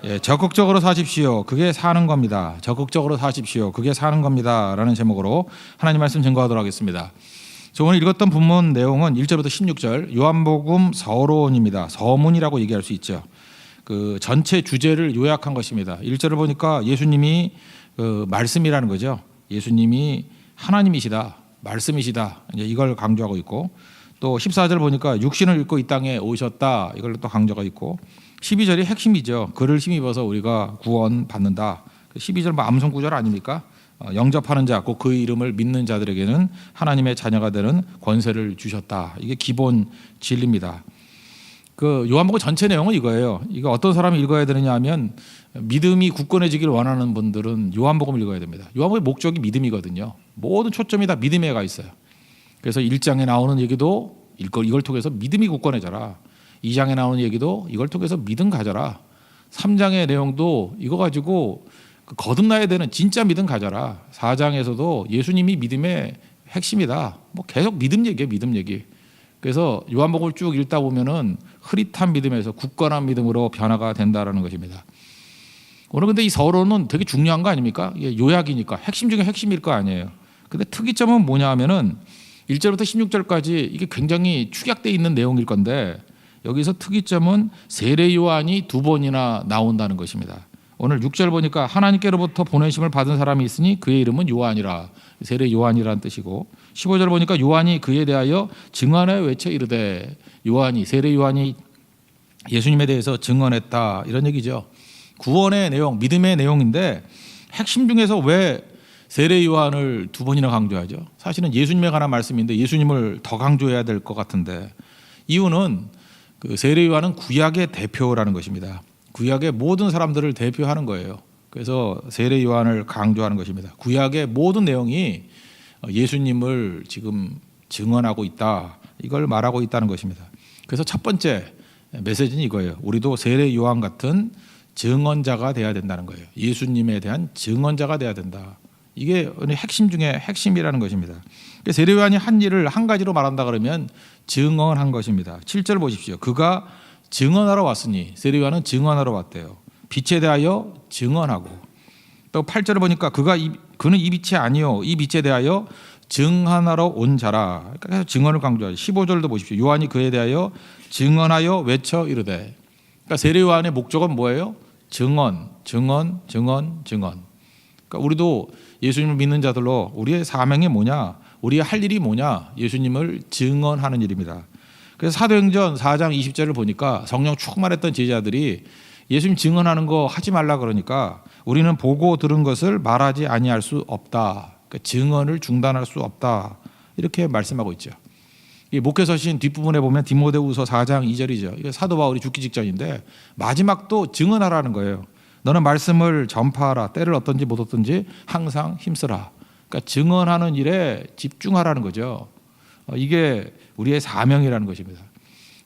예, 적극적으로 사십시오. 그게 사는 겁니다. 적극적으로 사십시오. 그게 사는 겁니다. 라는 제목으로 하나님 말씀 증거하도록 하겠습니다. 저 오늘 읽었던 본문 내용은 1절부터 16절 요한복음 서론입니다. 서문이라고 얘기할 수 있죠. 그 전체 주제를 요약한 것입니다. 1절을 보니까 예수님이 말씀이라는 거죠. 예수님이 하나님이시다. 말씀이시다. 이제 이걸 강조하고 있고, 또 14절 보니까 육신을 입고 이 땅에 오셨다. 이걸 또 강조가 있고, 12절이 핵심이죠. 그를 힘입어서 우리가 구원 받는다. 12절 뭐 암송 구절 아닙니까? 영접하는 자, 곧 그 이름을 믿는 자들에게는 하나님의 자녀가 되는 권세를 주셨다. 이게 기본 진리입니다. 그 요한복음 전체 내용은 이거예요. 이거 어떤 사람이 읽어야 되느냐 하면 믿음이 굳건해지기를 원하는 분들은 요한복음을 읽어야 됩니다. 요한복음의 목적이 믿음이거든요. 모든 초점이 다 믿음에 가 있어요. 그래서 1장에 나오는 얘기도 이걸 통해서 믿음이 굳건해져라. 2장에 나오는 얘기도 이걸 통해서 믿음 가져라. 3장의 내용도 이거 가지고 거듭나야 되는 진짜 믿음 가져라. 4장에서도 예수님이 믿음의 핵심이다. 뭐 계속 믿음 얘기예요. 믿음 얘기. 그래서 요한복음을 쭉 읽다 보면은 흐릿한 믿음에서 굳건한 믿음으로 변화가 된다라는 것입니다. 오늘 근데 이 서론은 되게 중요한 거 아닙니까? 이게 요약이니까 핵심 중에 핵심일 거 아니에요. 근데 특이점은 뭐냐 하면은 1절부터 16절까지 이게 굉장히 축약되어 있는 내용일 건데, 여기서 특이점은 세례 요한이 2번이나 나온다는 것입니다. 오늘 6절 보니까 하나님께로부터 보내심을 받은 사람이 있으니 그의 이름은 요한이라. 세례 요한이라는 뜻이고, 15절 보니까 요한이 그에 대하여 증언하여 외쳐 이르되, 요한이, 세례 요한이 예수님에 대해서 증언했다, 이런 얘기죠. 구원의 내용, 믿음의 내용인데 핵심 중에서 왜 세례 요한을 2번이나 강조하죠? 사실은 예수님에 관한 말씀인데 예수님을 더 강조해야 될 것 같은데, 이유는 그 세례 요한은 구약의 대표라는 것입니다. 구약의 모든 사람들을 대표하는 거예요. 그래서 세례 요한을 강조하는 것입니다. 구약의 모든 내용이 예수님을 지금 증언하고 있다, 이걸 말하고 있다는 것입니다. 그래서 첫 번째 메시지는 이거예요. 우리도 세례 요한 같은 증언자가 돼야 된다는 거예요. 예수님에 대한 증언자가 돼야 된다. 이게 핵심 중에 핵심이라는 것입니다. 세례 요한이 한 일을 한 가지로 말한다 그러면 증언한 것입니다. 7절 보십시오. 그가 증언하러 왔으니, 세례 요한은 증언하러 왔대요. 빛에 대하여 증언하고, 또 8절을 보니까 그는 이 빛이 아니요 이 빛에 대하여 증언하러 온 자라. 그러니까 증언을 강조하죠. 15절도 보십시오. 요한이 그에 대하여 증언하여 외쳐 이르되. 그러니까 세례 요한의 목적은 뭐예요? 증언. 그러니까 우리도 예수님을 믿는 자들로 우리의 사명이 뭐냐, 우리의 할 일이 뭐냐, 예수님을 증언하는 일입니다. 그래서 사도행전 4장 20절을 보니까 성령 충만했던 제자들이 예수님 증언하는 거 하지 말라 그러니까 우리는 보고 들은 것을 말하지 아니할 수 없다. 그러니까 증언을 중단할 수 없다, 이렇게 말씀하고 있죠. 이 목회서신 뒷부분에 보면 디모데후서 4장 2절이죠. 이게 사도 바울이 죽기 직전인데 마지막도 증언하라는 거예요. 너는 말씀을 전파하라. 때를 얻든지 못 얻든지 항상 힘쓰라. 그러니까 증언하는 일에 집중하라는 거죠. 이게 우리의 사명이라는 것입니다.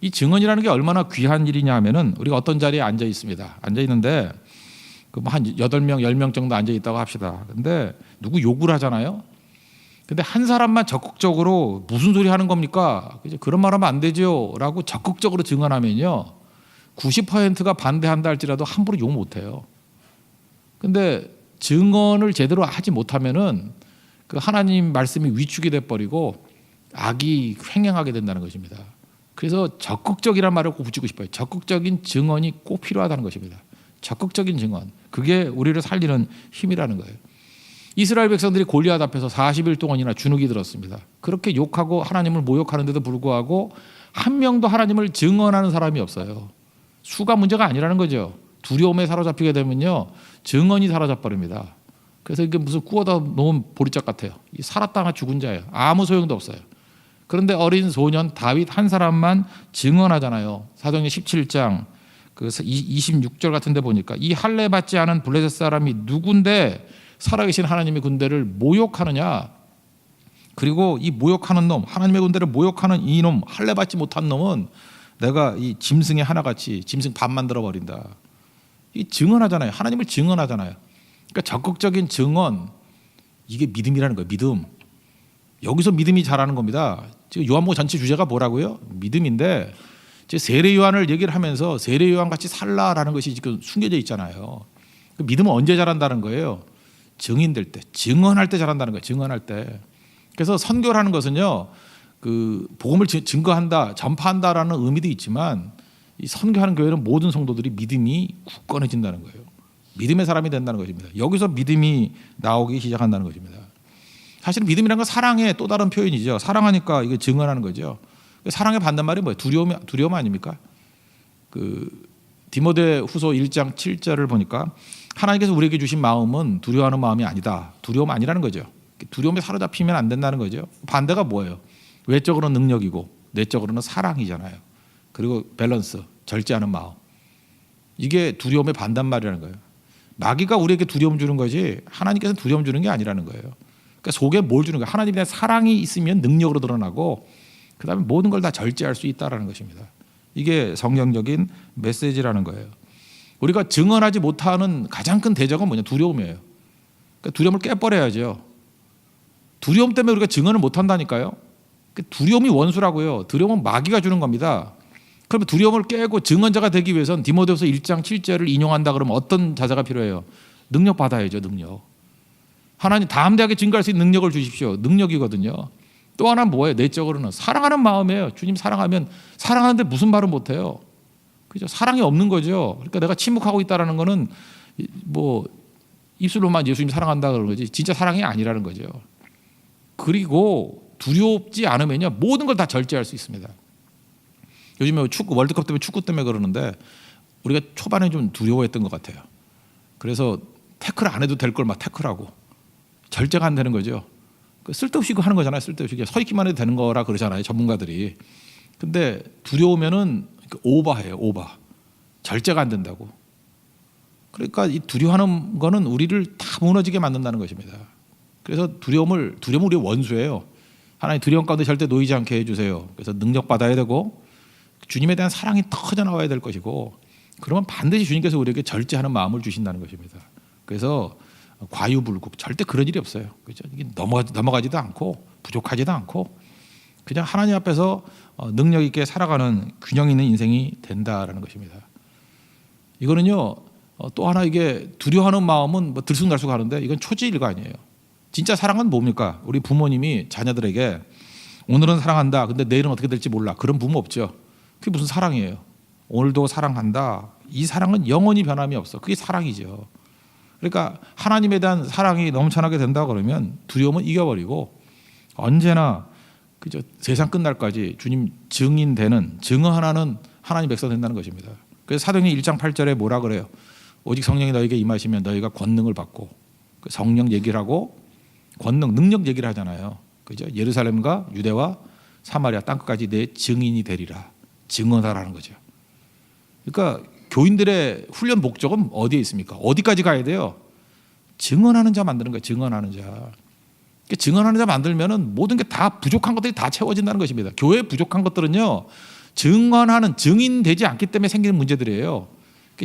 이 증언이라는 게 얼마나 귀한 일이냐 하면은, 우리가 어떤 자리에 앉아 있습니다. 앉아 있는데 한 8명, 10명 정도 앉아 있다고 합시다. 근데 누구 욕을 하잖아요. 근데 한 사람만 적극적으로 무슨 소리 하는 겁니까? 그런 말 하면 안 되죠 라고 적극적으로 증언하면요, 90%가 반대한다 할지라도 함부로 욕 못해요. 근데 증언을 제대로 하지 못하면은 그 하나님 말씀이 위축이 돼버리고 악이 횡행하게 된다는 것입니다. 그래서 적극적이라는 말을 꼭 붙이고 싶어요. 적극적인 증언이 꼭 필요하다는 것입니다. 적극적인 증언, 그게 우리를 살리는 힘이라는 거예요. 이스라엘 백성들이 골리앗 앞에서 40일 동안이나 주눅이 들었습니다. 그렇게 욕하고 하나님을 모욕하는데도 불구하고 한 명도 하나님을 증언하는 사람이 없어요. 수가 문제가 아니라는 거죠. 두려움에 사로잡히게 되면요, 증언이 사로잡버립니다. 그래서 이게 무슨 구워다 놓은 보리짝 같아요. 살았다가 죽은 자예요. 아무 소용도 없어요. 그런데 어린 소년 다윗 한 사람만 증언하잖아요. 사도행전 17장 그 26절 같은 데 보니까 이 할례 받지 않은 블레셋 사람이 누군데 살아계신 하나님의 군대를 모욕하느냐. 그리고 이 모욕하는 놈, 하나님의 군대를 모욕하는 이 놈, 할례 받지 못한 놈은 내가 이 짐승의 하나같이 짐승 밥 만들어 버린다. 이 증언하잖아요. 하나님을 증언하잖아요. 그러니까 적극적인 증언, 이게 믿음이라는 거예요. 믿음. 여기서 믿음이 자라는 겁니다. 지금 요한복음 전체 주제가 뭐라고요? 믿음인데 제 세례 요한을 얘기를 하면서 세례 요한 같이 살라라는 것이 지금 숨겨져 있잖아요. 그 믿음은 언제 자란다는 거예요? 증인될 때, 증언할 때 자란다는 거예요. 증언할 때. 그래서 선교라는 것은요, 그 복음을 증거한다, 전파한다라는 의미도 있지만 이 선교하는 교회는 모든 성도들이 믿음이 굳건해진다는 거예요. 믿음의 사람이 된다는 것입니다. 여기서 믿음이 나오기 시작한다는 것입니다. 사실 믿음이라는 건 사랑의 또 다른 표현이죠. 사랑하니까 이게 증언하는 거죠. 사랑의 반대말이 뭐예요? 두려움 아닙니까? 그 디모데후서 1장 7절을 보니까 하나님께서 우리에게 주신 마음은 두려워하는 마음이 아니다. 두려움 아니라는 거죠. 두려움에 사로잡히면 안 된다는 거죠. 반대가 뭐예요? 외적으로는 능력이고 내적으로는 사랑이잖아요. 그리고 밸런스, 절제하는 마음. 이게 두려움의 반대말이라는 거예요. 마귀가 우리에게 두려움 주는 거지 하나님께서는 두려움 주는 게 아니라는 거예요. 그러니까 속에 뭘 주는 거예요? 하나님에 대한 사랑이 있으면 능력으로 드러나고 그다음에 모든 걸 다 절제할 수 있다는 것입니다. 이게 성경적인 메시지라는 거예요. 우리가 증언하지 못하는 가장 큰 대적은 뭐냐? 두려움이에요. 그러니까 두려움을 깨버려야죠. 두려움 때문에 우리가 증언을 못한다니까요. 두려움이 원수라고요. 두려움은 마귀가 주는 겁니다. 그러면 두려움을 깨고 증언자가 되기 위해서는 디모데후서 1장 7절을 인용한다 그러면 어떤 자세가 필요해요? 능력 받아야죠. 능력. 하나님 담대하게 증거할 수 있는 능력을 주십시오. 능력이거든요. 또 하나는 뭐예요? 내적으로는 사랑하는 마음이에요. 주님 사랑하면 사랑하는데 무슨 말을 못해요? 그죠? 사랑이 없는 거죠. 그러니까 내가 침묵하고 있다라는 거는 뭐 입술로만 예수님 사랑한다 그런 거지 진짜 사랑이 아니라는 거죠. 그리고 두렵지 않으면요 모든 걸 다 절제할 수 있습니다. 요즘에 축구 월드컵 때문에 축구 때문에 그러는데 우리가 초반에 좀 두려워했던 것 같아요. 그래서 태클 안 해도 될 걸 막 태클하고 절제가 안 되는 거죠. 쓸데없이 하는 거잖아요. 쓸데없이 서 있기만 해도 되는 거라 그러잖아요. 전문가들이. 근데 두려우면은 오버해요. 오버. 절제가 안 된다고. 그러니까 이 두려워하는 거는 우리를 다 무너지게 만든다는 것입니다. 그래서 두려움은 우리의 원수예요. 하나님 두려움 가운데 절대 놓이지 않게 해주세요. 그래서 능력 받아야 되고 주님에 대한 사랑이 터져 나와야 될 것이고 그러면 반드시 주님께서 우리에게 절제하는 마음을 주신다는 것입니다. 그래서 과유불급 절대 그런 일이 없어요. 그렇죠? 이게 넘어가지도 않고 부족하지도 않고 그냥 하나님 앞에서 능력 있게 살아가는 균형 있는 인생이 된다라는 것입니다. 이거는요 또 하나 이게 두려워하는 마음은 뭐 들쑥날쑥하는데 이건 초지일관이에요. 진짜 사랑은 뭡니까? 우리 부모님이 자녀들에게 오늘은 사랑한다. 근데 내일은 어떻게 될지 몰라. 그런 부모 없죠. 그게 무슨 사랑이에요? 오늘도 사랑한다. 이 사랑은 영원히 변함이 없어. 그게 사랑이죠. 그러니까 하나님에 대한 사랑이 넘쳐나게 된다 그러면 두려움은 이겨버리고 언제나 그저 세상 끝날까지 주님 증인되는 증언하는 하나님 백성 된다는 것입니다. 그래서 사도행전 1장 8절에 뭐라 그래요? 오직 성령이 너에게 임하시면 너희가 권능을 받고 성령 얘기를 하고 권능, 능력 얘기를 하잖아요. 그죠? 예루살렘과 유대와 사마리아 땅끝까지 내 증인이 되리라. 증언하라는 거죠. 그러니까 교인들의 훈련 목적은 어디에 있습니까? 어디까지 가야 돼요? 증언하는 자 만드는 거예요. 증언하는 자. 증언하는 자 만들면은 모든 게 다 부족한 것들이 다 채워진다는 것입니다. 교회에 부족한 것들은요, 증언하는 증인되지 않기 때문에 생기는 문제들이에요.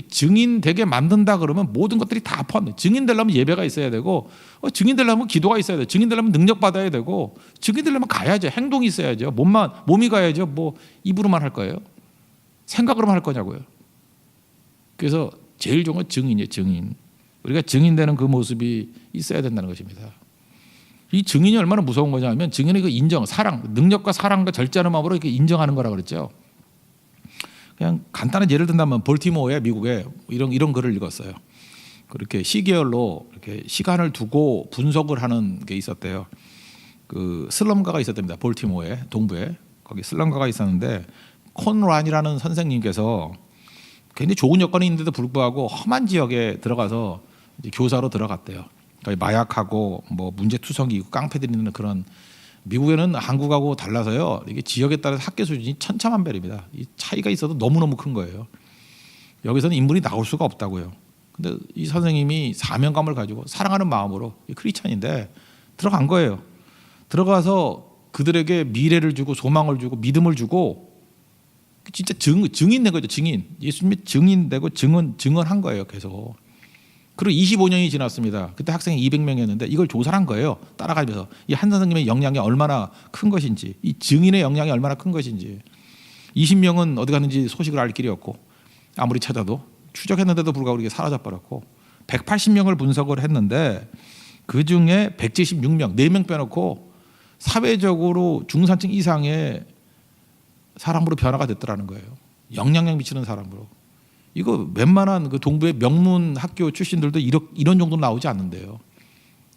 증인되게 만든다 그러면 모든 것들이 다 포함돼. 증인되려면 예배가 있어야 되고, 증인되려면 기도가 있어야 돼. 증인되려면 능력 받아야 되고, 증인되려면 가야죠. 행동이 있어야죠. 몸이 가야죠. 뭐 입으로만 할 거예요? 생각으로만 할 거냐고요. 그래서 제일 좋은 건 증인이에요. 증인. 우리가 증인되는 그 모습이 있어야 된다는 것입니다. 이 증인이 얼마나 무서운 거냐면 증인의 그 인정, 사랑, 능력과 사랑과 절제하는 마음으로 이렇게 인정하는 거라 그랬죠. 그냥 간단한 예를 든다면 볼티모어에 미국에 이런 글을 읽었어요. 그렇게 시계열로 이렇게 시간을 두고 분석을 하는 게 있었대요. 그 슬럼가가 있었답니다. 볼티모어에 동부에 거기 슬럼가가 있었는데 콘란이라는 선생님께서 굉장히 좋은 여건이 있는데도 불구하고 험한 지역에 들어가서 이제 교사로 들어갔대요. 마약하고 뭐 문제투성이 있고 깡패들이 있는 그런 미국에는 한국하고 달라서요. 이게 지역에 따라서 학교 수준이 천차만별입니다. 이 차이가 있어도 너무너무 큰 거예요. 여기서는 인물이 나올 수가 없다고요. 근데 이 선생님이 사명감을 가지고 사랑하는 마음으로 크리스찬인데 들어간 거예요. 들어가서 그들에게 미래를 주고 소망을 주고 믿음을 주고 진짜 증인된 거죠. 증인. 예수님이 증인되고 증언한 거예요. 계속. 그리고 25년이 지났습니다. 그때 학생이 200명이었는데 이걸 조사를 한 거예요. 따라가면서 이 한 선생님의 영향이 얼마나 큰 것인지, 이 증인의 영향이 얼마나 큰 것인지. 20명은 어디 갔는지 소식을 알 길이 없고 아무리 찾아도 추적했는데도 불구하고 이게 사라져 버렸고 180명을 분석을 했는데 그중에 176명, 4명 빼놓고 사회적으로 중산층 이상의 사람으로 변화가 됐더라는 거예요. 영향력 미치는 사람으로. 이거 웬만한 그 동부의 명문 학교 출신들도 이런 정도 나오지 않는데요.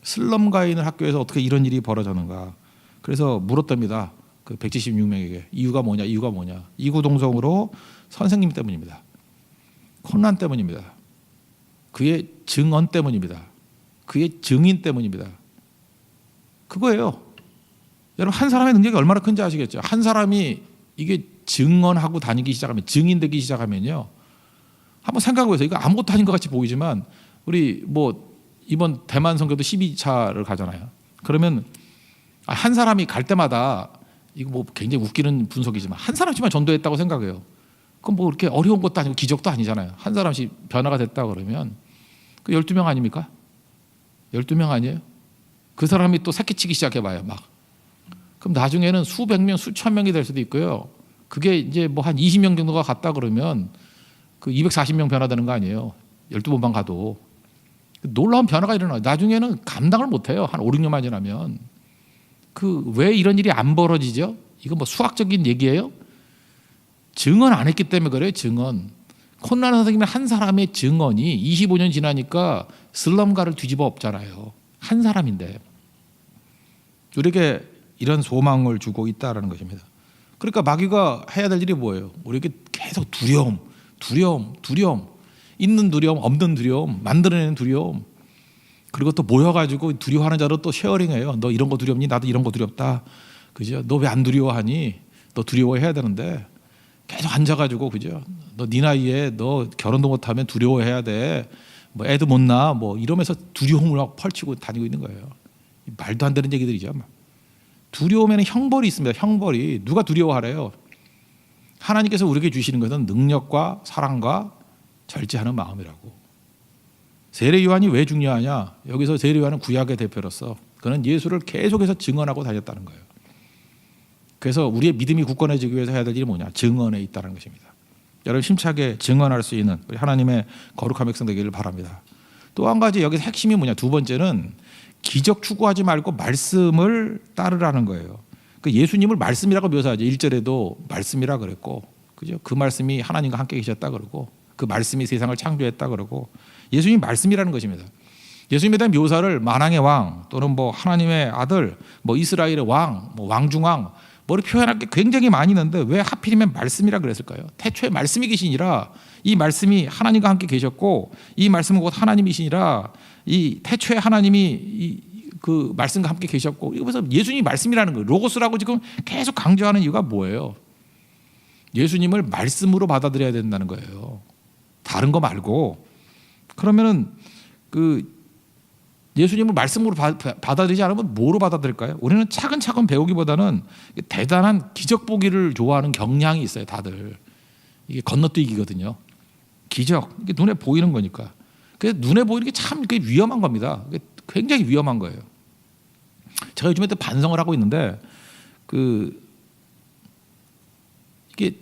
슬럼가에 있는 학교에서 어떻게 이런 일이 벌어졌는가. 그래서 물었답니다. 그 176명에게 이유가 뭐냐, 이유가 뭐냐. 이구동성으로 선생님 때문입니다. 콘란 때문입니다. 그의 증언 때문입니다. 그의 증인 때문입니다. 그거예요. 여러분 한 사람의 능력이 얼마나 큰지 아시겠죠? 한 사람이 이게 증언하고 다니기 시작하면 증인되기 시작하면요. 한번 생각해 보세요. 이거 아무것도 아닌 것 같이 보이지만 우리 뭐 이번 대만 선교도 12차를 가잖아요. 그러면 한 사람이 갈 때마다 이거 뭐 굉장히 웃기는 분석이지만 한 사람씩만 전도했다고 생각해요. 그럼 뭐 이렇게 어려운 것도 아니고 기적도 아니잖아요. 한 사람씩 변화가 됐다 그러면 그 12명 아닙니까? 12명 아니에요? 그 사람이 또 새끼치기 시작해봐요. 막. 그럼 나중에는 수백 명, 수천 명이 될 수도 있고요. 그게 이제 뭐 한 20명 정도가 갔다 그러면 그 240명 변화되는 거 아니에요. 12번만 가도. 놀라운 변화가 일어나요. 나중에는 감당을 못해요. 한 5, 6년만 지나면. 그 왜 이런 일이 안 벌어지죠? 이거 뭐 수학적인 얘기예요? 증언 안 했기 때문에 그래요. 증언. 콘란 선생님의 한 사람의 증언이 25년 지나니까 슬럼가를 뒤집어 엎잖아요. 한 사람인데. 우리에게 이런 소망을 주고 있다는 것입니다. 그러니까 마귀가 해야 될 일이 뭐예요? 우리에게 계속 두려움. 있는 두려움, 없는 두려움, 만들어내는 두려움. 그리고 또 모여가지고 두려워하는 자로 또 쉐어링해요. 너 이런 거 두렵니? 나도 이런 거 두렵다. 그죠? 너 왜 안 두려워하니? 너 두려워해야 되는데 계속 앉아가지고 그죠? 너 네 나이에 너 결혼도 못하면 두려워해야 돼. 뭐 애도 못 낳아. 뭐 이러면서 두려움을 막 펼치고 다니고 있는 거예요. 말도 안 되는 얘기들이죠. 두려움에는 형벌이 있습니다. 형벌이. 누가 두려워하래요? 하나님께서 우리에게 주시는 것은 능력과 사랑과 절제하는 마음이라고. 세례 요한이 왜 중요하냐? 여기서 세례 요한은 구약의 대표로서 그는 예수를 계속해서 증언하고 다녔다는 거예요. 그래서 우리의 믿음이 굳건해지기 위해서 해야 될 일이 뭐냐? 증언에 있다는 것입니다. 여러분 힘차게 증언할 수 있는 우리 하나님의 거룩한 백성 되기를 바랍니다. 또 한 가지 여기서 핵심이 뭐냐? 두 번째는 기적 추구하지 말고 말씀을 따르라는 거예요. 그 예수님을 말씀이라고 묘사하죠. 1절에도 말씀이라 그랬고, 그죠? 그 말씀이 하나님과 함께 계셨다 그러고, 그 말씀이 세상을 창조했다 그러고, 예수님이 말씀이라는 것입니다. 예수님에 대한 묘사를 만왕의 왕 또는 뭐 하나님의 아들, 뭐 이스라엘의 왕, 뭐 왕중왕, 뭐를 표현할 게 굉장히 많이 있는데 왜 하필이면 말씀이라 그랬을까요? 태초에 말씀이 계시니라. 이 말씀이 하나님과 함께 계셨고, 이 말씀은 곧 하나님이시니라. 이 태초에 하나님이 그 말씀과 함께 계셨고, 이거서 예수님이 말씀이라는 거예요. 로고스라고 지금 계속 강조하는 이유가 뭐예요? 예수님을 말씀으로 받아들여야 된다는 거예요. 다른 거 말고. 그러면은 그 예수님을 말씀으로 받아들이지 않으면 뭐로 받아들일까요? 우리는 차근차근 배우기보다는 대단한 기적 보기를 좋아하는 경향이 있어요. 다들. 이게 건너뛰기거든요. 기적. 이게 눈에 보이는 거니까. 그래서 눈에 보이는 게 참 위험한 겁니다. 굉장히 위험한 거예요. 제가 요즘에 또 반성을 하고 있는데 이게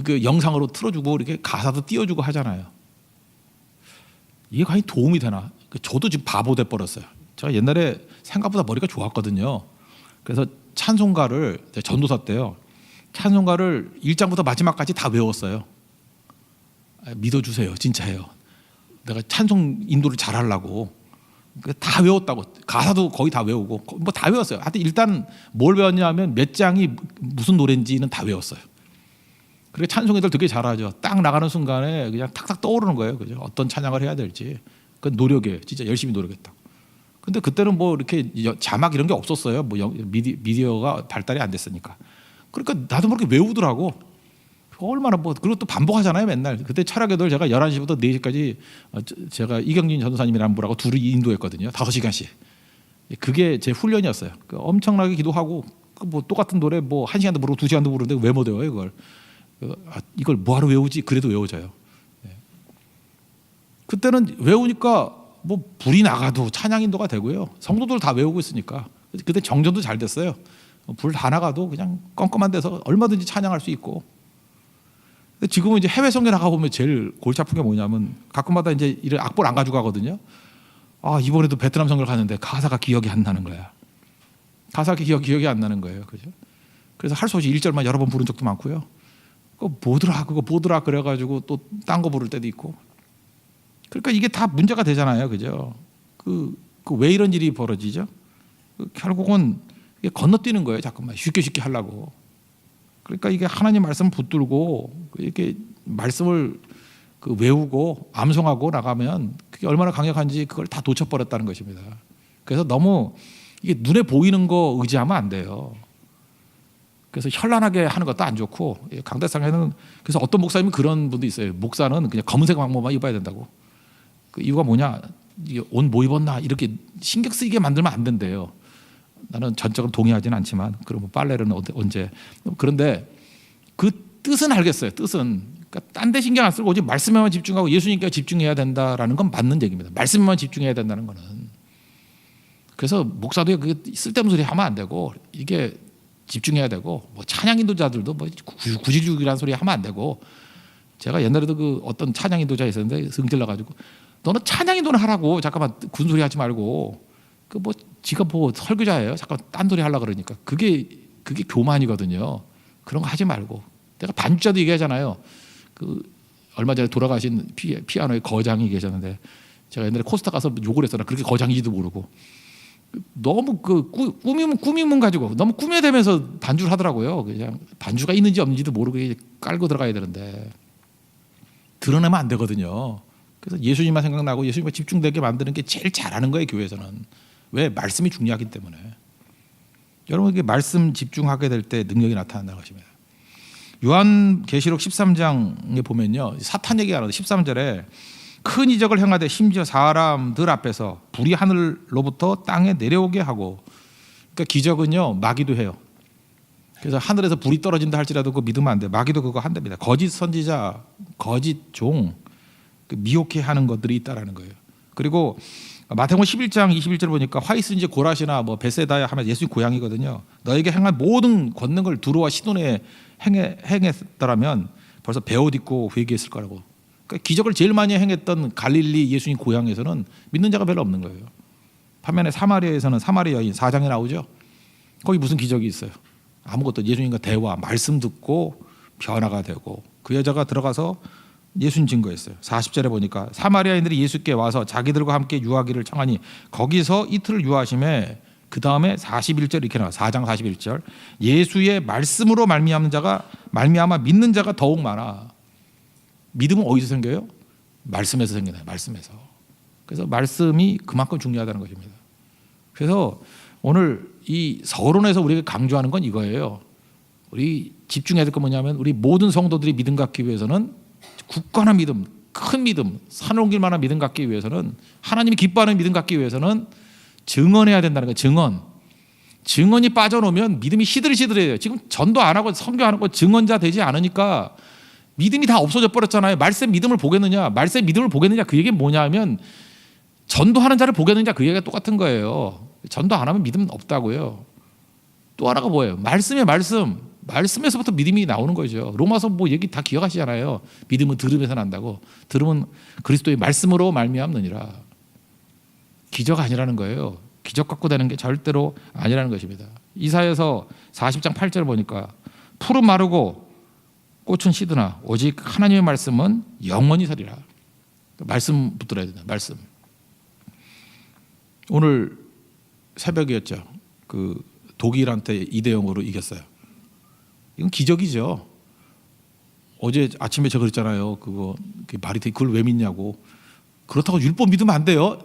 그 영상으로 틀어주고 이렇게 가사도 띄워주고 하잖아요. 이게 과연 도움이 되나? 저도 지금 바보 돼 버렸어요. 제가 옛날에 생각보다 머리가 좋았거든요. 그래서 찬송가를 전도사 때요. 찬송가를 1장부터 마지막까지 다 외웠어요. 믿어주세요. 진짜예요. 내가 찬송 인도를 잘하려고 다 외웠다고. 가사도 거의 다 외우고 뭐 다 외웠어요. 하여튼 일단 뭘 외웠냐면 몇 장이 무슨 노래인지는 다 외웠어요. 그리고 찬송이들 되게 잘하죠. 딱 나가는 순간에 그냥 탁탁 떠오르는 거예요. 그죠? 어떤 찬양을 해야 될지. 그 노력에 진짜 열심히 노력했다. 근데 그때는 뭐 이렇게 자막 이런 게 없었어요. 뭐 미디어가 발달이 안 됐으니까. 그러니까 나도 모르게 외우더라고. 얼마나 뭐 그리고 또 반복하잖아요. 맨날. 그때 철학의들 제가 11시부터 4시까지 제가 이경진 전도사님이랑 분하고 둘이 인도했거든요. 5시간씩. 그게 제 훈련이었어요. 엄청나게 기도하고 뭐 똑같은 노래 뭐 1시간도 부르고 2시간도 부르는데 왜 못 외워요 이걸. 이걸 뭐하러 외우지? 그래도 외워져요. 그때는 외우니까 뭐 불이 나가도 찬양 인도가 되고요. 성도들 다 외우고 있으니까. 그때 정전도 잘 됐어요. 불 다 나가도 그냥 껌껌한 데서 얼마든지 찬양할 수 있고. 근데 지금은 이제 해외 성교 나가 보면 제일 골치 아픈 게 뭐냐면 가끔마다 이제 이런 악보를 안 가지고 가거든요. 아, 이번에도 베트남 성교를 갔는데 가사가 기억이 안 나는 거야. 가사가 기억이 안 나는 거예요. 그죠? 그래서 할 수 없이 1절만 여러 번 부른 적도 많고요. 그거 뭐더라 그래가지고 또 딴 거 부를 때도 있고. 그러니까 이게 다 문제가 되잖아요. 그죠? 왜 이런 일이 벌어지죠? 결국은 이게 건너뛰는 거예요. 자꾸만 쉽게 하려고. 그러니까 이게 하나님 말씀 붙들고 이렇게 말씀을 외우고 암송하고 나가면 그게 얼마나 강력한지 그걸 다 놓쳐버렸다는 것입니다. 그래서 너무 이게 눈에 보이는 거 의지하면 안 돼요. 그래서 현란하게 하는 것도 안 좋고, 강대상에는 그래서 어떤 목사님은 그런 분도 있어요. 목사는 그냥 검은색 왕모만 입어야 된다고. 그 이유가 뭐냐? 이게 옷 뭐 입었나 이렇게 신경 쓰이게 만들면 안 된대요. 나는 전적으로 동의하지는 않지만, 그럼 뭐 빨래는 언제? 그런데 그 뜻은 알겠어요. 뜻은 그러니까 딴 데 신경 안 쓰고 오직 말씀에만 집중하고 예수님께 집중해야 된다라는 건 맞는 얘기입니다. 말씀에만 집중해야 된다는 거는. 그래서 목사도 그게 쓸데없는 소리 하면 안 되고, 이게 집중해야 되고, 뭐 찬양 인도자들도 뭐 구질구질한 소리 하면 안 되고. 제가 옛날에도 그 어떤 찬양 인도자 있었는데 승질나 가지고 너는 찬양 인도는 하라고, 잠깐만 군소리 하지 말고. 그 뭐 지가 뭐 설교자예요. 잠깐 딴 소리 하려 그러니까 그게 교만이거든요. 그런 거 하지 말고. 내가 반주자도 얘기하잖아요. 그 얼마 전에 돌아가신 피아노의 거장이 계셨는데 제가 옛날에 코스타 가서 욕을 했어요. 그렇게 거장인지도 모르고. 너무 꾸미문 가지고 너무 꾸며대면서 반주를 하더라고요. 그냥 반주가 있는지 없는지도 모르고 깔고 들어가야 되는데 드러내면 안 되거든요. 그래서 예수님만 생각나고 예수님만 집중되게 만드는 게 제일 잘하는 거예요. 교회에서는. 왜? 말씀이 중요하기 때문에. 여러분에게 말씀 집중하게 될 때 능력이 나타난다는 것입니다. 요한계시록 13장에 보면요, 사탄 얘기가 나와요. 13절에 큰 이적을 행하되 심지어 사람들 앞에서 불이 하늘로부터 땅에 내려오게 하고. 그러니까 기적은요 마귀도 해요. 그래서 하늘에서 불이 떨어진다 할지라도 그거 믿으면 안 돼요. 마귀도 그거 한답니다. 거짓 선지자, 거짓 종, 미혹해 하는 것들이 있다라는 거예요. 그리고 마태복음 11장 21절 보니까 화이스인지 고라시나 뭐 베세다야 하면 예수님 고향이거든요. 너에게 행한 모든 권능을 두루와 시돈에 행했더라면 벌써 베옷 입고 회개했을 거라고. 그러니까 기적을 제일 많이 행했던 갈릴리 예수님 고향에서는 믿는 자가 별로 없는 거예요. 반면에 사마리아에서는 사마리 여인 4장에 나오죠. 거기 무슨 기적이 있어요? 아무것도. 예수님과 대화, 말씀 듣고 변화가 되고 그 여자가 들어가서 예수님 증거했어요. 40절에 보니까 사마리아인들이 예수께 와서 자기들과 함께 유하기를 청하니 거기서 이틀을 유하심에 그 다음에 41절 이렇게 나와요. 4장 41절 예수의 말씀으로 말미암아 믿는 자가 더욱 많아. 믿음은 어디서 생겨요? 말씀에서 생겨나요. 말씀에서. 그래서 말씀이 그만큼 중요하다는 것입니다. 그래서 오늘 이 서론에서 우리가 강조하는 건 이거예요. 우리 집중해야 될 건 뭐냐면 우리 모든 성도들이 믿음 갖기 위해서는 굳건한 믿음, 큰 믿음, 산 옮길 만한 믿음 갖기 위해서는 하나님이 기뻐하는 믿음 갖기 위해서는 증언해야 된다는 거예요. 증언이 빠져놓으면 믿음이 시들시들해요. 지금 전도 안 하고 선교 안 하고 증언자 되지 않으니까 믿음이 다 없어져 버렸잖아요. 말세 믿음을 보겠느냐, 말세 믿음을 보겠느냐, 그 얘기는 뭐냐면 전도하는 자를 보겠느냐, 그 얘기가 똑같은 거예요. 전도 안 하면 믿음은 없다고요. 또 하나가 뭐예요? 말씀의 말씀. 말씀에서부터 믿음이 나오는 거죠. 로마서 뭐 얘기 다 기억하시잖아요. 믿음은 들음에서 난다고. 들음은 그리스도의 말씀으로 말미암느니라. 기적 아니라는 거예요. 기적 갖고 되는 게 절대로 아니라는 것입니다. 이사야서 40장 8절 보니까 풀은 마르고 꽃은 시드나 오직 하나님의 말씀은 영원히 서리라. 말씀 붙들어야 된다. 말씀. 오늘 새벽이었죠. 그 독일한테 2대0으로 이겼어요. 이건 기적이죠. 어제 아침에 제가 그랬잖아요. 그거 말이 돼. 그걸 왜 믿냐고. 그렇다고 율법 믿으면 안 돼요.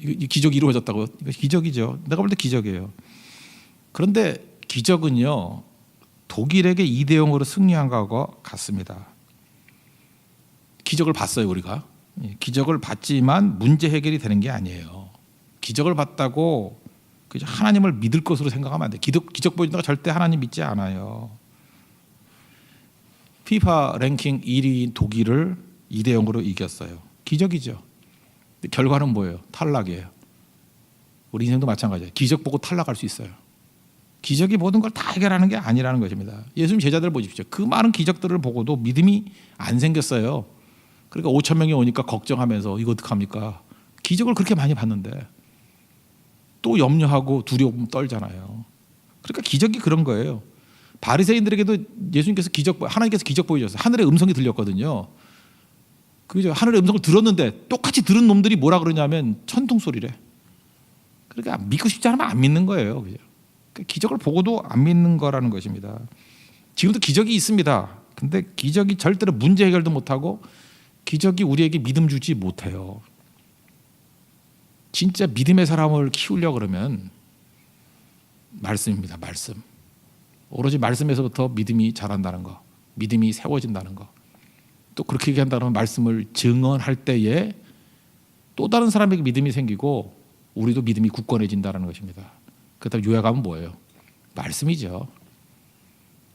이 기적이 이루어졌다고요. 이거 기적이죠. 내가 볼 때 기적이에요. 그런데 기적은요, 독일에게 2대0으로 승리한 것과 같습니다. 기적을 봤어요, 우리가. 기적을 봤지만 문제 해결이 되는 게 아니에요. 기적을 봤다고 하나님을 믿을 것으로 생각하면 안 돼요. 기적 보여준다고 절대 하나님 믿지 않아요. 피파 랭킹 1위인 독일을 2대0으로 이겼어요. 기적이죠. 근데 결과는 뭐예요? 탈락이에요. 우리 인생도 마찬가지예요. 기적 보고 탈락할 수 있어요. 기적이 모든 걸 다 해결하는 게 아니라는 것입니다. 예수님 제자들 보십시오. 그 많은 기적들을 보고도 믿음이 안 생겼어요. 그러니까 5천 명이 오니까 걱정하면서 이거 어떡합니까? 기적을 그렇게 많이 봤는데 또 염려하고 두려움 떨잖아요. 그러니까 기적이 그런 거예요. 바리새인들에게도 예수님께서 하나님께서 기적 보여주셨어요. 하늘의 음성이 들렸거든요. 그죠? 하늘의 음성을 들었는데 똑같이 들은 놈들이 뭐라 그러냐면 천둥 소리래. 그러니까 믿고 싶지 않으면 안 믿는 거예요. 그죠? 그러니까 기적을 보고도 안 믿는 거라는 것입니다. 지금도 기적이 있습니다. 근데 기적이 절대로 문제 해결도 못하고 기적이 우리에게 믿음 주지 못해요. 진짜 믿음의 사람을 키우려고 그러면 말씀입니다. 말씀. 오로지 말씀에서부터 믿음이 자란다는 거, 믿음이 세워진다는 거. 또 그렇게 얘기한다면 말씀을 증언할 때에 또 다른 사람에게 믿음이 생기고 우리도 믿음이 굳건해진다는 것입니다. 그렇다면 요약하면 뭐예요? 말씀이죠.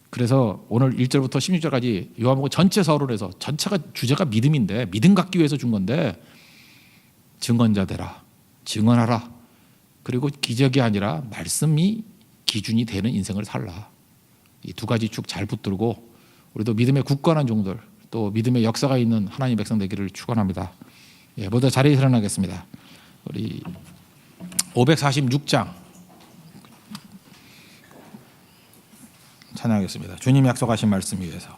그래서 오늘 1절부터 16절까지 요한복음 전체 서론에서 전체가 주제가 믿음인데 믿음 갖기 위해서 준 건데 증언자 되라, 증언하라. 그리고 기적이 아니라 말씀이 기준이 되는 인생을 살라. 이 두 가지 축 잘 붙들고 우리도 믿음의 굳건한 종들 또 믿음의 역사가 있는 하나님 백성 되기를 축원합니다. 예, 모두 자리에 일어나겠습니다. 우리 546장 찬양하겠습니다. 주님이 약속하신 말씀 위에서.